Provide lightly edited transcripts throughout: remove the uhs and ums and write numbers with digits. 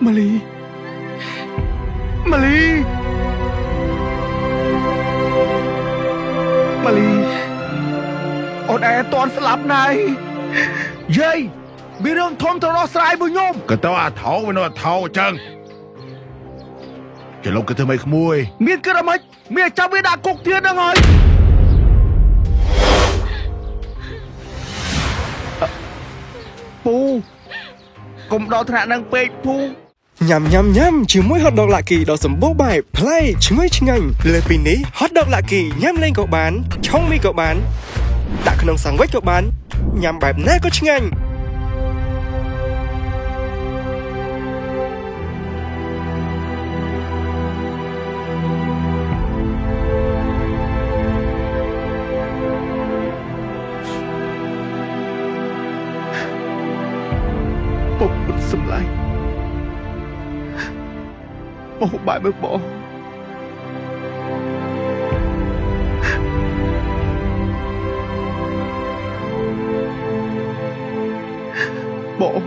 ម៉ាលីម៉ាលីម៉ាលីអូនឯងអត់ទាន់ស្លាប់ណៃយាយមានរឿងធំទៅដោះស្រាយមួយខ្ញុំក៏ទៅអាថោមិនអត់ថោចឹងចលុកក៏ធ្វើមិនក្មួយមានគិតអ្ហ្មិចមានចាំវាដាក់គុកទៀតហ្នឹងហើយពូកុំដល់ថ្នាក់នឹងពេកពូញ៉ាំជាមួយ Hot Dog Lucky ដ៏សម្បូរបែបប្លែកឈ្ងុយឆ្ងាញ់លើពីនេះ Hot Dog Lucky ញ៉ាំលេងក៏បានឆុងមីក៏បានដាក់ក្នុងសាំងវិចក៏បានញ៉ាំបែបណាក៏ឆ្ងាញ់ពុកសម្លាញ់បោះបាយមើលបងបង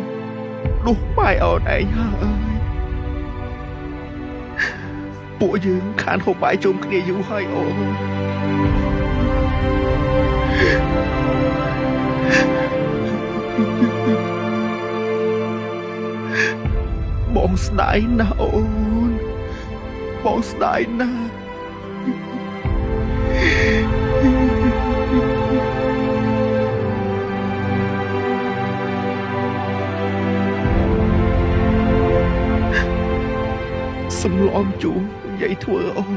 ដួសបាយអូនឯងហើយពួកយើងខានហូបបាយជុំគ្នាយូរហើយអូនបងស្ដាយណាស់អូនបងស្ដាយណាស់សំឡងជូរនិយាយធ្វើអូន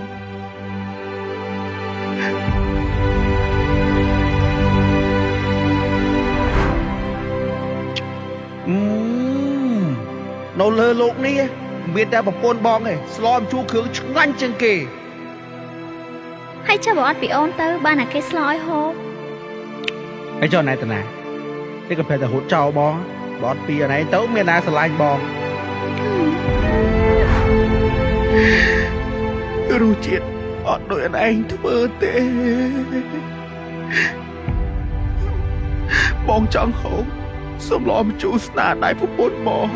នៅលើโลกនេះមានតែប្រពន្ធបងឯងស្លមជូរគ្រឿងឆ្ងាញ់ជាងគេហើយចាំបើអត់ពីអូនទៅបានតែគេស្លឲ្យហូបហើយចុះណែតាណានេះក៏ប្រែតែហូតចោលបងបើអត់ពីអណៃទៅមានណាស្រឡាញ់បងរសជាតិអត់ដូចអណឯងធ្វើទេបងចង់ហូបសំឡំជូរស្នាដៃប្រពន្ធបង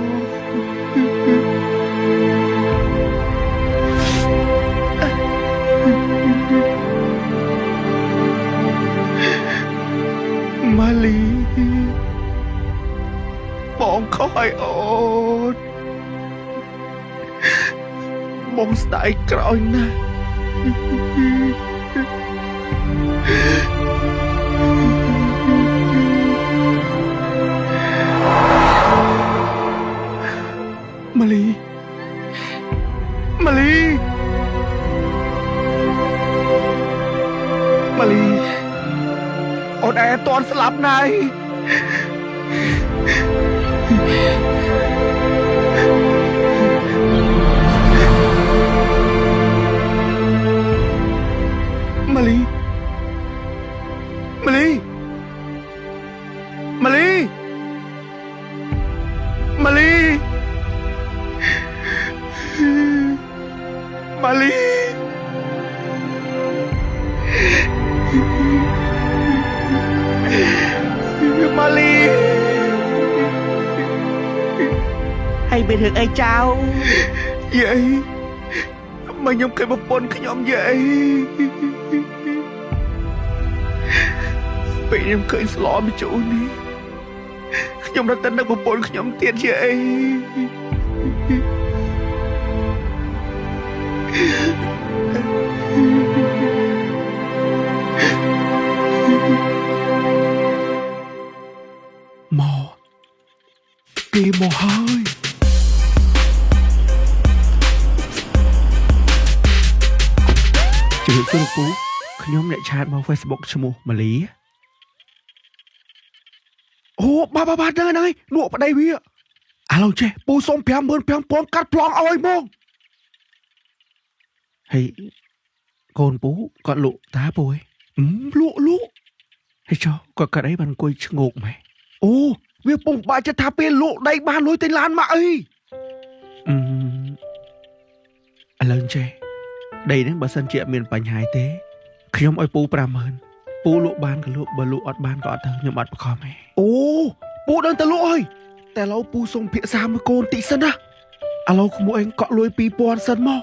ម៉ាលីបងខំឲ្យអូនបងស្ដាយក្រោយណាស់ម៉ាលីម៉ាលីម៉ាលីអូនឯងអត់ទាន់ស្លាប់ណៃម៉ាលីម៉ាលីម៉ាលីម៉ាលីម៉ាលីម៉ាលីហើយមានរឿងអីចៅយាយមកខ្ញុំគេប្រពន្ធខ្ញុំយាយពេលខ្ញុំឃើញស្លមជូរនេះខ្ញុំរត់ទៅនឹកប្រពន្ធខ្ញុំទៀតយាយមកគេមកហើយជឿទៅពូខ្ញុំអ្នកឆាតមក Facebook ឈ្មោះម៉ាលីអូបាទហ្នឹងហើយលក់ប្តីវាឥឡូវចេះពូសុំ 55,000 កាត់ប្លង់ឲ្យមកហើយកូនពូគាត់លក់តាពូឯងលក់ហើយចុះគាត់កាត់អីបានអង្គុយឈ្ងោកម៉េចអូវាពុំបាច់ចិត្តថាពេលលក់ដីបានលុយទៅឡានមកអីឥឡូវចេះដីហ្នឹងបើសិនជាអត់មានបញ្ហាទេខ្ញុំឲ្យពូ 50,000 ពូលក់បានក៏លក់បើលក់អត់បានក៏អត់ទៅខ្ញុំអត់បខំទេអូពូដឹងតែលក់ហើយតែឥឡូវពូសុំភាសាមួយកូនតិចសិនណាឥ ឥឡូវក្មួយក៏លុយ2000សិនមក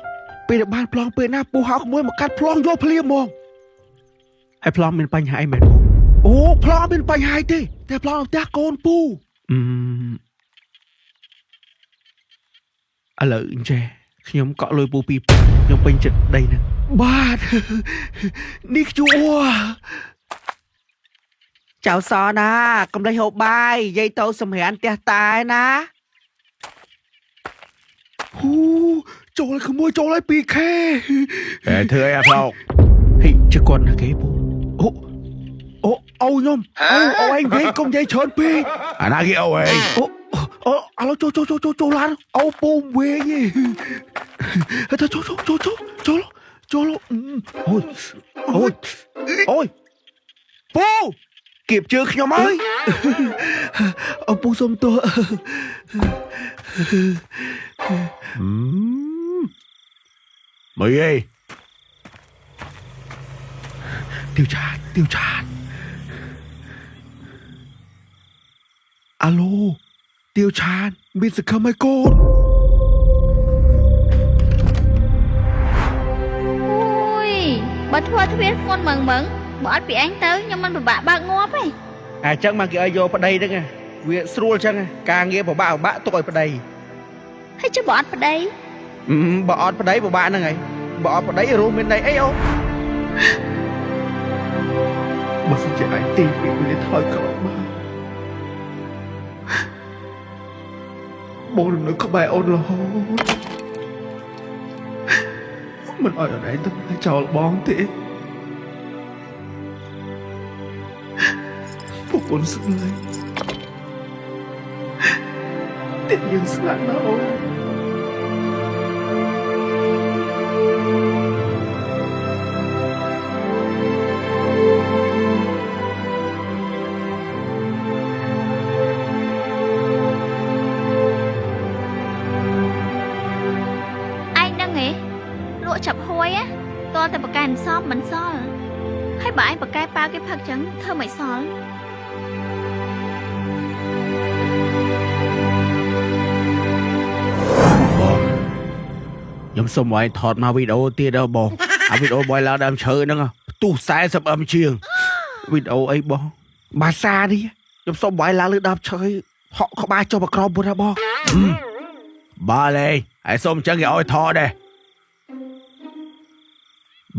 ពេលបានប្លង់ពេលណាពូហៅក្មួយមកកាត់ប្លង់យកភ្លាមហ្មងហើយប្លង់មានបញ្ហាអីមែនអូប្លង់មានបញ្ហាទេតែប្លង់ផ្ទះកូនពូឥឡូវអញ្ចេះខ្ញុំក៏លុយពូ2000ខ្ញុំពេញចិត្តដីហ្នឹងបាទនេះជួចៅសណាកំលេចហូបបាយយាយទៅសម្រានផ្ទះតាឯណាហ៊ូចូលឲ្យក្មួយចូលឲ្យ 2K ធ្វើអីអាប្លោក ហេជគាត់ណាគេពូអូខ្ញុំអូឯងនិយាយកុំនិយាយច្រើនពេក អាណាគេអូអី ឥឡូវចូលឡានអូពូវិញទៅចូលអូយពូគៀបជើងខ្ញុំហើយអូពូសុំទោសមើលអីទាវឆាតអាឡូទាវឆាតមានសង្ឃឹមឲ្យកូនអូយបើធ្វើទ្វារធ្ងន់មើងបើអត់ពីអញទៅខ្ញុំមិនពិបាកបើកងាប់ទេ អញ្ចឹងមកគេឲ្យយកប្តីហ្នឹងវាស្រួលអញ្ចឹងការងារពិបាកទុកឲ្យប្តី ហើយចុះបើអត់ប្តី បើអត់ប្តីពិបាកហ្នឹងហើយបើអត់ប្តីរស់មានន័យអីអូបើសិនជាឯងទីពីវាថយក្រោយមកបងនៅក្បែរអូនរហូតមិនអត់អូនឯងទៅចោលបងទេពួកគុណស្នេហ៍តែយើងស្លាប់ណាអូនចាប់ហួយតើតែបកកែមិនសមមិនសល់ហើយបើឯងបកកែប៉ាគេផឹកចឹងធ្វើមិនសល់បងខ្ញុំសុំឲ្យថតមកវីដេអូទៀតដល់បងអាវីដេអូបយឡើងដើមឈើហ្នឹងផ្ទុះ 40M ជាងវីដេអូអីបងបាសានេះខ្ញុំសុំបយឡើងលើដើមឈើហក់ក្បាលចុះមកក្រោមពុតហ៎បងបាទលេហើយសុំអញ្ចឹងគេឲ្យថតដែរ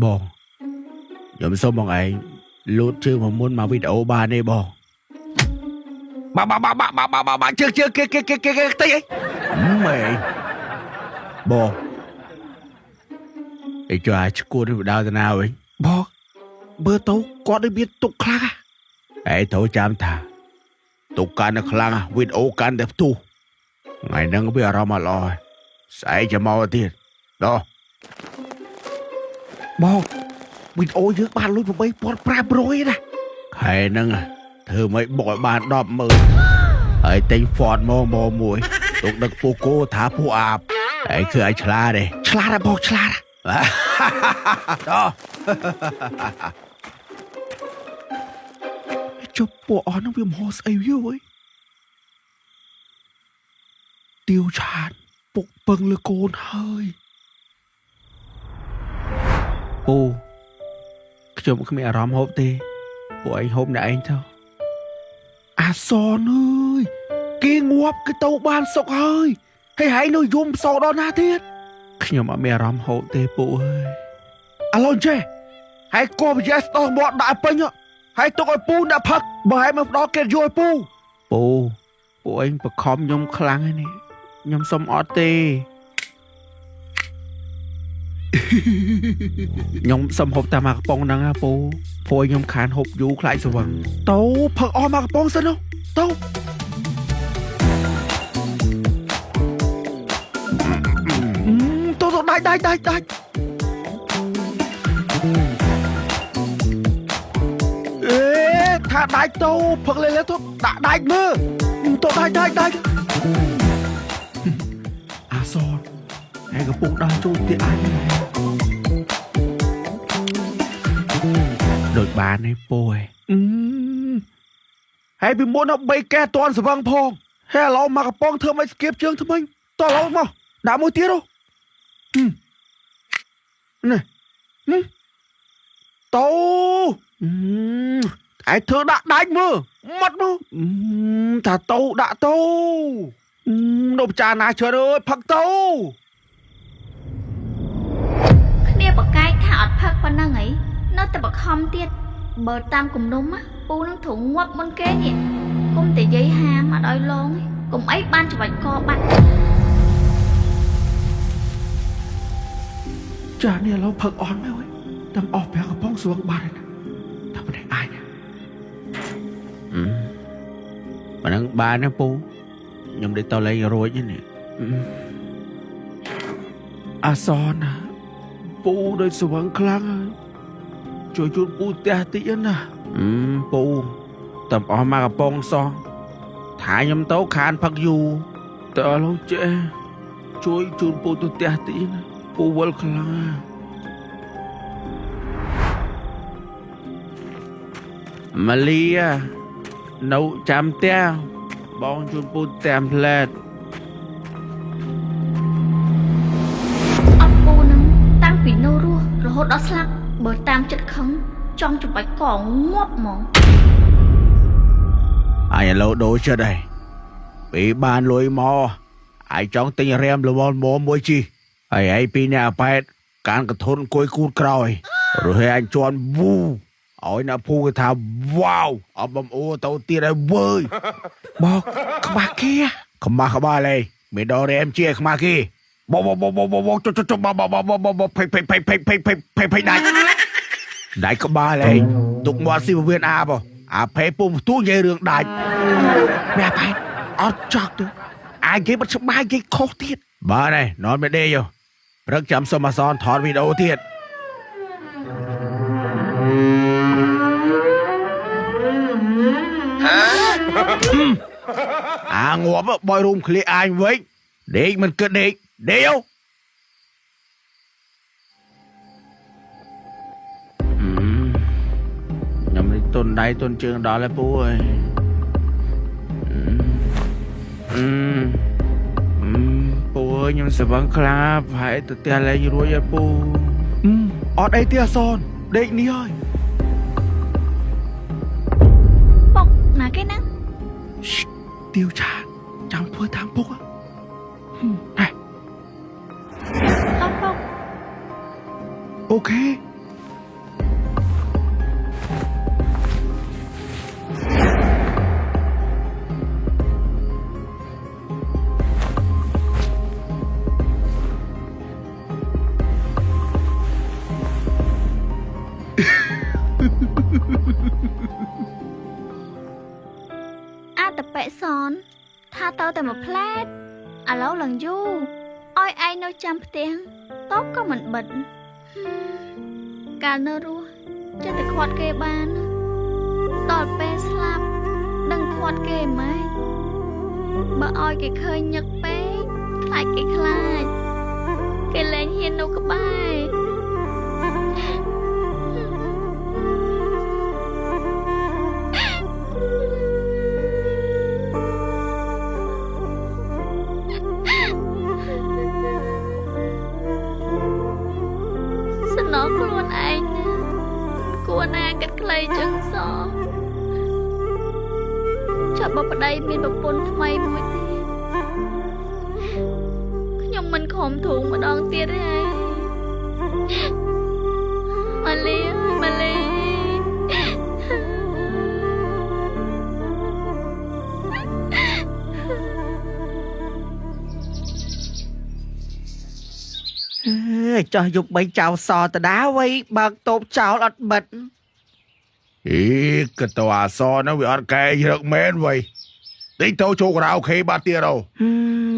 បងខ្ញុំសុំបងឯងលូតជើងមកមុនមកវីដេអូបានទេបងបាជើងគេតិចអីម៉េបងអីចុះអាឈួតនេះដើរទៅណាវិញបងបើទៅគាត់ដូចមានទុកខ្លាំងហ៎ត្រូវចាំថាទុកកាន់តែខ្លាំងវីដេអូកាន់តែផ្ទុះថ្ងៃហ្នឹងវាអារម្មណ៍អត់ល្អស្អែកចាំមកទៀតដល់បងវីដេអូយើងបានលុយ8500ណាខែហ្នឹងធ្វើមិនបកឲ្យបាន 100000 ហើយទិញ Ford មកមួយទុកដឹកពូកោថាពូអាបហើយគឺឲ្យឆ្លាតទេឆ្លាតហ៎បងឆ្លាតចុះពួកអស់ហ្នឹងវាមហោស្អីវាវ៉ៃទាវឆាតពុកពឹងលើកូនហើយពូខ្ញុំគ្មានអារម្មណ៍ហូបទេពួកឯងហូបអ្នកឯងទៅអាសនអើយគេងាប់គឺទៅបានសុខហើយហើយនៅយំសោដល់ណាទៀតខ្ញុំអត់មានអារម្មណ៍ហូបទេពូអើយឥឡូវចេះហើយកុំយេស្ដោះមកដាក់ពេញហើយទុកឲ្យពូដាក់ផឹកបើឲ្យមកដល់គេយល់ពូពួកឯងបខំខ្ញុំខ្លាំងហ្នឹងខ្ញុំសុំអត់ទេខ្ញុំសុំហូបតែមកកំប៉ុងហ្នឹងណាពូព្រោះខ្ញុំខានហូបយូរខ្លាចស្វឹងទៅផឹកអស់មកកំប៉ុងសិនទៅដាច់ថាដាច់ទៅផឹកលេទៅដាក់ដាច់មើលទៅដាច់អាសនហើយកំពុងដល់ចូលទៀតអញដូចបានទេពូហើយពីមុនដល់3កែតន់ស្វឹងផងហើយឥឡូវមកកំប៉ុងធ្វើមិនស្គៀបជើងថ្មិញតឥឡូវមក đã một tiết đâu này tao ai thơ đã đánh mơ mất mơ thà tao đã tao nộp trà nà trời ơi phật tao គ្នាបកាយថាអត់ផឹកប៉ុណ្ណឹងហីនៅតែបខំទៀតបើតាមគំនុំពូនឹងធុងងាប់មុនគេនេះគុំតែយាយហាមអត់ឲ្យលងកុំអីបានច្របាច់កបាត់ chả nè lâu phật on mấy ơi tầm ọp bé cái bóng xuống ba này nè thằng này ai nhỉ mà đang ba nó pu nhưng để tao lấy rồi chứ nè à son à pu đời xuống khlang ơiជួយជូនពូផ្ទះតិចណាពូតំអស់មកកំប៉ុងសោះថាខ្ញុំទៅខានផឹកយូតើលោកចេះជួយជូនពូទៅផ្ទះតិចណាពូវល់ខ្លាំងម៉ាលីនៅចាំផ្ទះបងជូនពូតាមផ្លែត អត់ពូនឹងតាំងពីនៅរស់រហូតដល់ស្លាប់បើតាមចិត្តខឹងចង់ច្របាច់កងាប់ហ្មង ai lâu đôi chưa đây bị ban lôi mò ai trong tình rem là mò mò môi chi ai pi nhà pet can cái thôn cối cút còi rồi anh chọn vu ôi na phu cái thà wow ở bầm ô tàu tia đây vơiบอกขมาเคีย không ba này mày đo em chia không ba kia bo cho bo phải đại đại có ba này tục mua siêu viên a bo à phải bung tú dây đường đại แม่ไปអត់ចង់ទៅអាយគេមិនស្បាយគេខុសទៀត ba này nói bên đây vô rất chậm xong mà son thọt video thiệt à ngộp bòi rùm khli anh với để mình cứ đi đeo ខ្ញុំនេះទុនដៃទុនជើងដល់ហើយពូអើយពូអើយខ្ញុំស្វឹងខ្លាប់ហើយទៅផ្ទះលេងរួចហើយពូអត់អីទេអសនដេកនេះហើយ ពុកណាគេហ្នឹង ទៀវឆាតចាំធ្វើតាមពុកហ៎ អត់ពុក អូខេ អាតប៉ែសនថាទៅតែមួយផ្លែតឥឡូវឡើងយូរឲ្យឯងនៅចាំផ្ទះតបក៏មិនបិទកាលនៅរស់ចេះតែខាត់គេបានដល់ពេលស្លាប់ដឹងខាត់គេម៉េចបើឲ្យគេឃើញញឹកពេកខ្លាចគេខ្លាចគេលែងហ៊ាននៅក្បែរ nóខ្លួនឯងណាគួរណាកាត់ខ្លីចឹងសោះចាប់បើប្តីមានប្រពន្ធថ្មីមួយទៀតខ្ញុំមិនខំធូងម្ដងទៀតទេម៉ាលីម៉ាលី cho dục bấy chào sò ta đá quay bạc tốp chào lọt bật ý cái tàu à so nó bị ăn cây được mến vậy tính tao cho rau khi ba tia đâu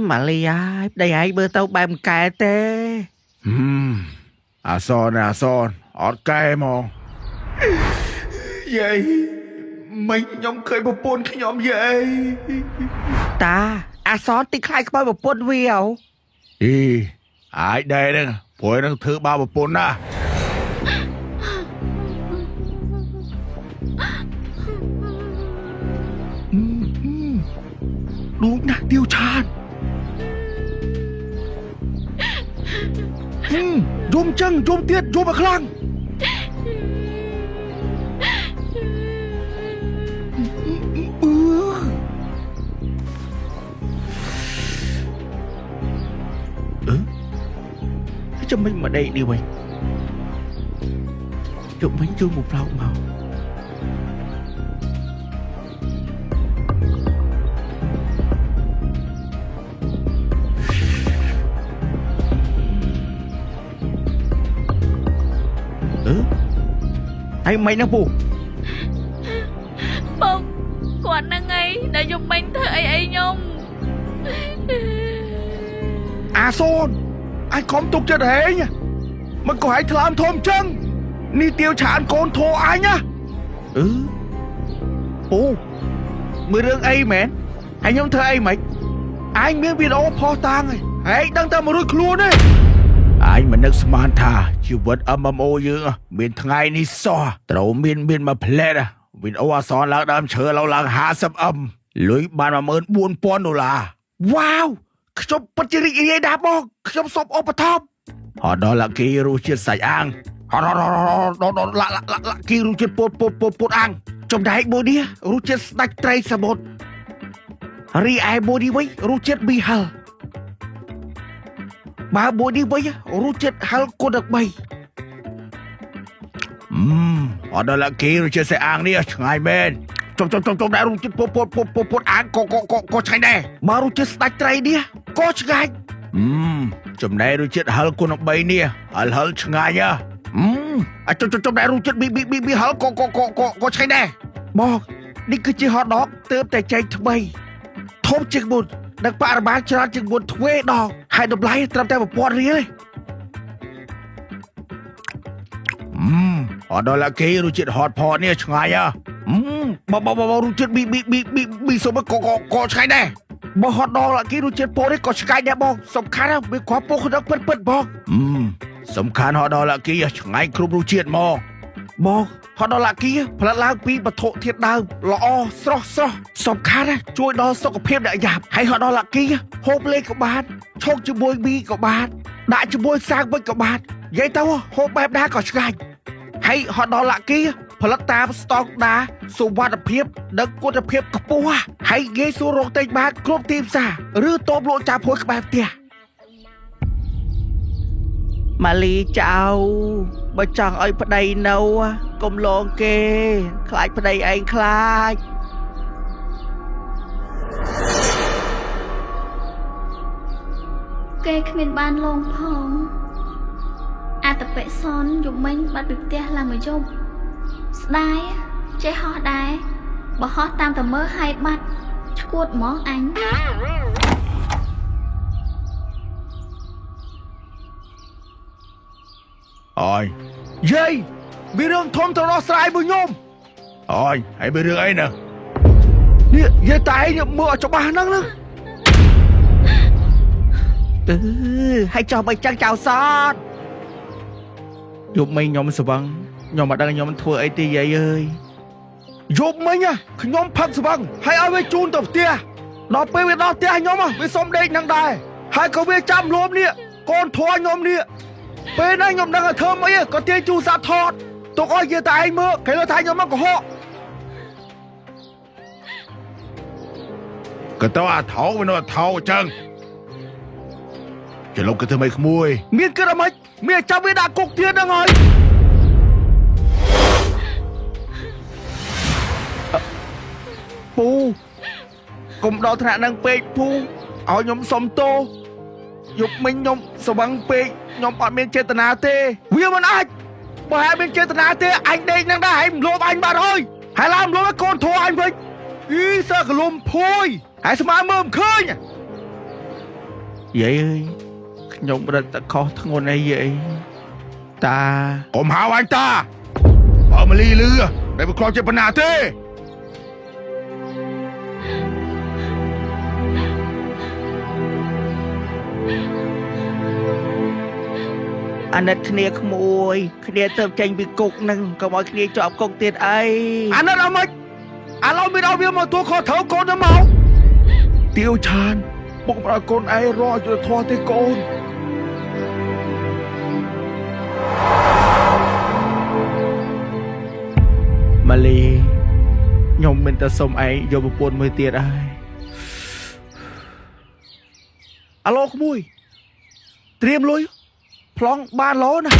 mà lì ai đây ai bơ tao bàm cài tê à son ăn cây mà vậy mình nhóm khơi một bồn khi nhóm vậy ta à son tí khai cái một bồn viều ý ai đây nè phổi nó thứ ba một bồn à đúng nè tiêu chan យំចឹងយំទៀតយំឲ្យខ្លាំងចាំមិនមកដេកនេះវិញជប់វិញជួយមកផ្លោកមកហើយមិនណាពូ បងគាត់ហ្នឹងឯងដែលយំមិញធ្វើអីខ្ញុំ អាសូនអញខំទុកចិត្តហេងមិនក៏ឲ្យថ្លើមធំចឹងនេះទាវឆានកូនធោអញណាពូមើលរឿងអីមែនហើយខ្ញុំធ្វើអីមិនអញមានវីដេអូផុសតាំងហេងដឹងតែមករួចខ្លួនទេអញមិននឹកស្មានថាជីវិត MMO យើងមានថ្ងៃនេះសោះត្រូវមានមួយផ្លែតវីដេអូអសរឡើងដើមឈើឡើង 50M លុយបាន$14,000 វ៉ាវខ្ញុំពិតជារីករាយណាស់បងខ្ញុំសូមឧបត្ថម្ភហត់ដល់លាក់គីរសជាតិសាច់អាំងហត់ដល់លាក់គីរសជាតិពោតអាំងចំណែកមួយនេះរសជាតិស្ដាច់ត្រីសមុទ្ររីឯមួយនេះវិញរសជាតិមីហឹលបើមួយនេះវិញរសជាតិហឹលគុណ3ហត់ដល់លាក់គីរសជាតិសាច់អាំងនេះឆ្ងាញ់មែនចុំដែររសជាតិពោតអាំងក៏ឆ្ងាញ់ដែរបើរសជាតិស្ដាច់ត្រីនេះក៏ឆ្ងាញ់ចំណែករសជាតិហឹលគុណ3នេះហឹលឆ្ងាញ់អាចុំដែររសជាតិប៊ីហឹលក៏ឆ្ងាញ់ដែរបងនេះគឺជាហតដកទើបតែចែកថ្មីធំជាងមុនដឹកបរិមាណច្រើនជាងមុនទ្វេដងហើយតម្លៃត្រឹមតែ$1000ទេអត់ដល់ឡាគេរសជាតិហតផតនេះឆ្ងាញ់បើរសជាតិប៊ីសុំក៏ឆ្ងាញ់ដែរបើហត់ដល់ឡាគេរសជាតិពោនេះក៏ឆ្ងាញ់ដែរបងសំខាន់វាគ្រាប់ពោក្នុងពិតបងសំខាន់ហត់ដល់ឡាគេឆ្ងាញ់គ្រប់រសជាតិមកបងហត់ដល់ឡាគេផលិតឡើងពីវត្ថុធាតុដើមល្អស្រស់សំខាន់ជួយដល់សុខភាពអ្នកយ៉ាប់ហើយហត់ដល់ឡាគេហូបលេងក៏បានឆុកជាមួយមីក៏បានដាក់ជាមួយសាំងវិញក៏បាននិយាយទៅហូបបែបណាក៏ឆ្ងាញ់ហើយហត់ដល់ឡាគេផលិតតាមស្តង់ដារសុវត្ថិភាពនិងគុណភាពខ្ពស់ហើយងាយស្រួលរកទិញបានគ្រប់ទីផ្សារឬតូបលក់ចាប់ហួយក្បែរផ្ទះម៉ាលីចៅបើចង់ឲ្យប្តីនៅកុំលងគេខ្លាចប្តីឯងខ្លាចគេគ្មានបានលងផងអត្តបិសនយំមិញបាត់ពីផ្ទះឡើងមកយប់ស្ដាយចេះហោះដែរបើហោះតាមតែមើលហើយបាត់ឈួតហ្មងអញអើយយាយមានរឿងធំទៅដោះស្រាយមួយខ្ញុំអើយហើយមានរឿងអីណានេះយាយតែឯងមើលឲ្យច្បាស់ហ្នឹងណាហើយចោះបីចឹងចៅសតយប់មិញខ្ញុំស្វឹងខ្ញុំមិនដឹងខ្ញុំធ្វើអីទេយាយអើយយប់មិញខ្ញុំផឹកស្វឹងហើយឲ្យវាជូនទៅផ្ទះដល់ពេលវាដល់ផ្ទះខ្ញុំវាសុំដេកនឹងដែរហើយក៏វាចាំលោមនេះកូនធွာខ្ញុំនេះពេលណាខ្ញុំដឹងថាធ្វើអីក៏ទាញជូសាថតទុកឲ្យយាយតែឯងមើលគេលើថាខ្ញុំមកកុហកក៏ទៅអាថោវានៅអាថោអញ្ចឹងចលុកក៏ធ្វើមិនក្មួយមានគិតអ្មិចមានចាំវាដាក់គុកទៀតហ្នឹងហើយកុំដល់ថ្នាក់ហ្នឹងពេកពូឲ្យខ្ញុំសុំទោសយប់មិញខ្ញុំស្វឹងពេកខ្ញុំអត់មានចេតនាទេវាមិនអាចបើហេតុមានចេតនាទេអញដេកនឹងដែរហើយមលោបអញបាត់ហើយហើយឡើងមលោបឲ្យកូនធွာអញវិញសើកលុំភួយហើយស្មានមើលមិនឃើញយាយអើយខ្ញុំរត់តែខុសធ្ងន់អីយាយតាកុំហៅអញតាបើមលីលឺដែលវាខ្លោចជាបណ្ណាទេអាណិតគ្នាក្មួយគ្នាទៅចេញពីគុកនឹងកុំឲ្យគ្នាជាប់គុកទៀតអីអាណិតអត់មិនឥឡូវមានឲ្យវាមកទួខុសត្រូវកូនទៅមកទាវឆានពុកម្ដាយកូនឯងរកយុទ្ធធម៌ទេកូន ម៉ាលីខ្ញុំមិនតែសុំឯងយកប្រពន្ធមួយទៀតហើយអាឡូក្មួយត្រៀមលុយប្លង់បានឡូណា